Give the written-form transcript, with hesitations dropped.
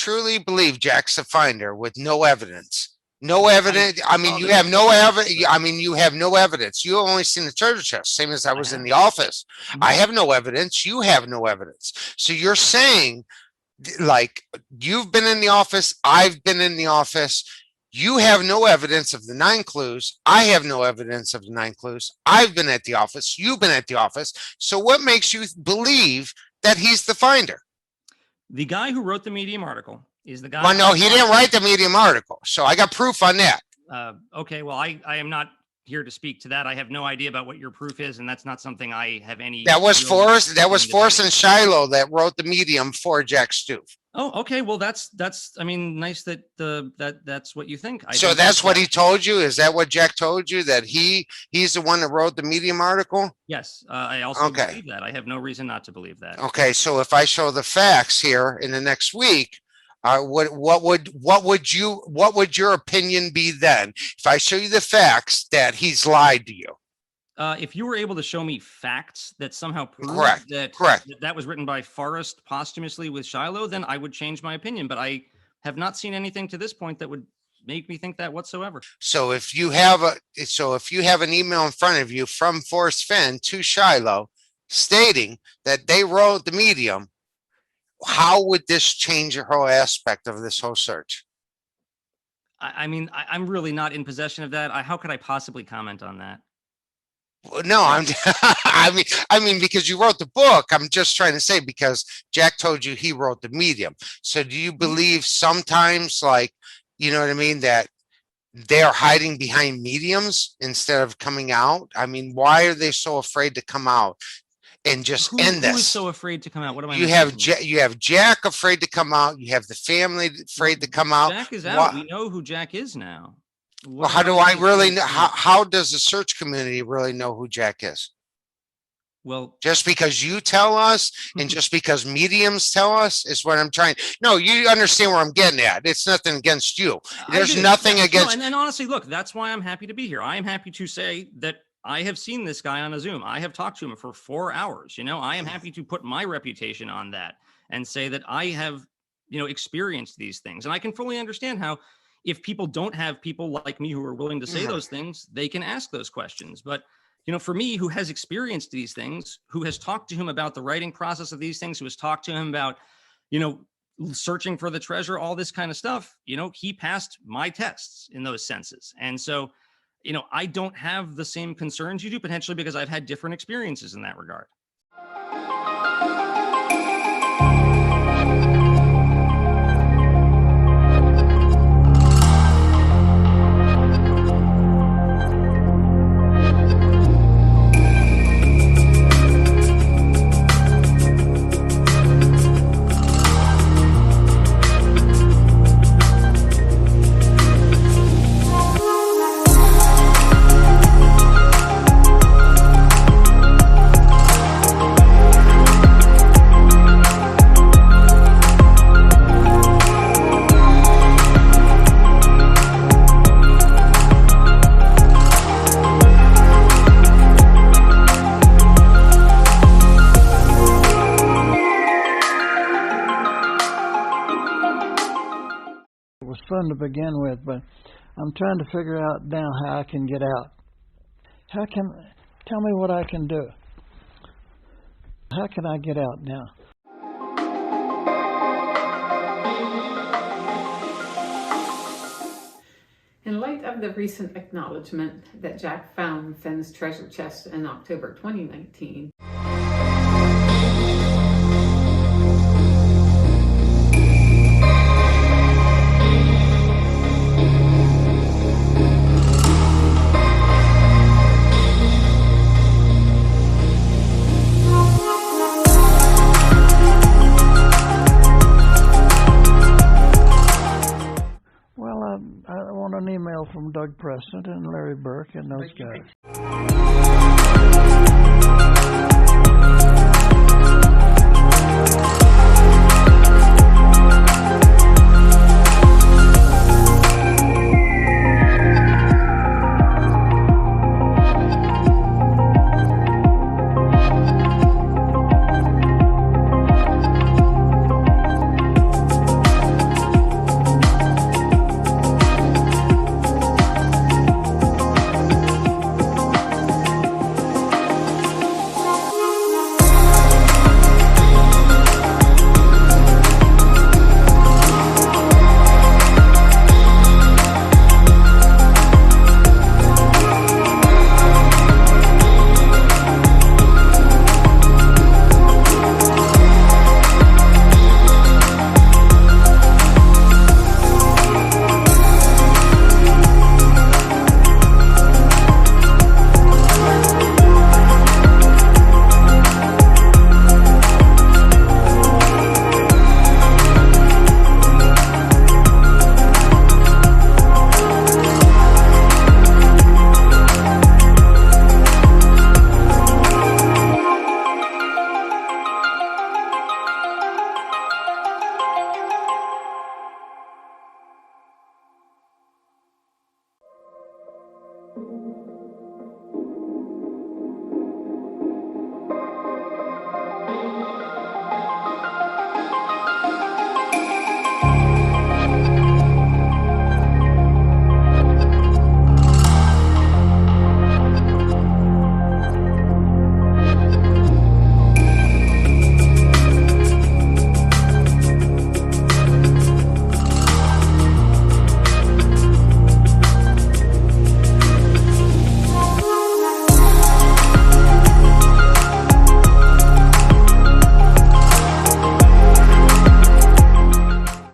truly believe Jack's the finder with no evidence? No evidence. I mean, you have no evidence. I mean, you have no evidence. You only seen the treasure chest, same as I was in the office. I have no evidence. You have no evidence. So you're saying, like, you've been in the office. I've been in the office. You have no evidence of the 9 clues. I have no evidence of the 9 clues. I've been at the office. You've been at the office. So what makes you believe that he's the finder? The guy who wrote the Medium article is the guy. Well, no, he didn't write the Medium article. So I got proof on that. Okay, well, I am not here to speak to that. I have no idea about what your proof is, and that's not something I have any. That was Forrest. That was Forrest and Shiloh that wrote the Medium for Jack Stoof. Oh, okay. Well, that's. I mean, nice that that's what you think. So that's what he told you. Is that what Jack told you, that he's the one that wrote the Medium article? Yes, I also believe that. I have no reason not to believe that. Okay, so if I show the facts here in the next week, what would your opinion be then? If I show you the facts that he's lied to you? If you were able to show me facts that somehow prove that was written by Forrest posthumously with Shiloh, then I would change my opinion. But I have not seen anything to this point that would make me think that whatsoever. So if you have an email in front of you from Forrest Fenn to Shiloh stating that they wrote the Medium, how would this change your whole aspect of this whole search? I mean, I'm really not in possession of that. How could I possibly comment on that? No, I mean, because you wrote the book, I'm just trying to say, because Jack told you he wrote the Medium. So do you believe sometimes, like, you know what I mean, that they're hiding behind mediums instead of coming out? I mean, why are they so afraid to come out and just end this? Who is so afraid to come out? What am I? You have Jack afraid to come out. You have the family afraid to come out. Jack is out. We know who Jack is now. Well, how do I really know? How does the search community really know who Jack is? Well, just because you tell us and just because mediums tell us is what I'm trying. No, you understand where I'm getting at. It's nothing against you. There's nothing against. And honestly, look, that's why I'm happy to be here. I am happy to say that I have seen this guy on a Zoom. I have talked to him for 4 hours. You know, I am happy to put my reputation on that and say that I have, experienced these things. And I can fully understand how, if people don't have people like me who are willing to say those things, they can ask those questions. But, for me, who has experienced these things, who has talked to him about the writing process of these things, who has talked to him about, searching for the treasure, all this kind of stuff, he passed my tests in those senses. And so, I don't have the same concerns you do, potentially because I've had different experiences in that regard. Fun to begin with, but I'm trying to figure out now how I can get out. Tell me what I can do. How can I get out now? In light of the recent acknowledgement that Jack found Fenn's treasure chest in October 2019, I want an email from Doug Preston and Larry Burke and those guys.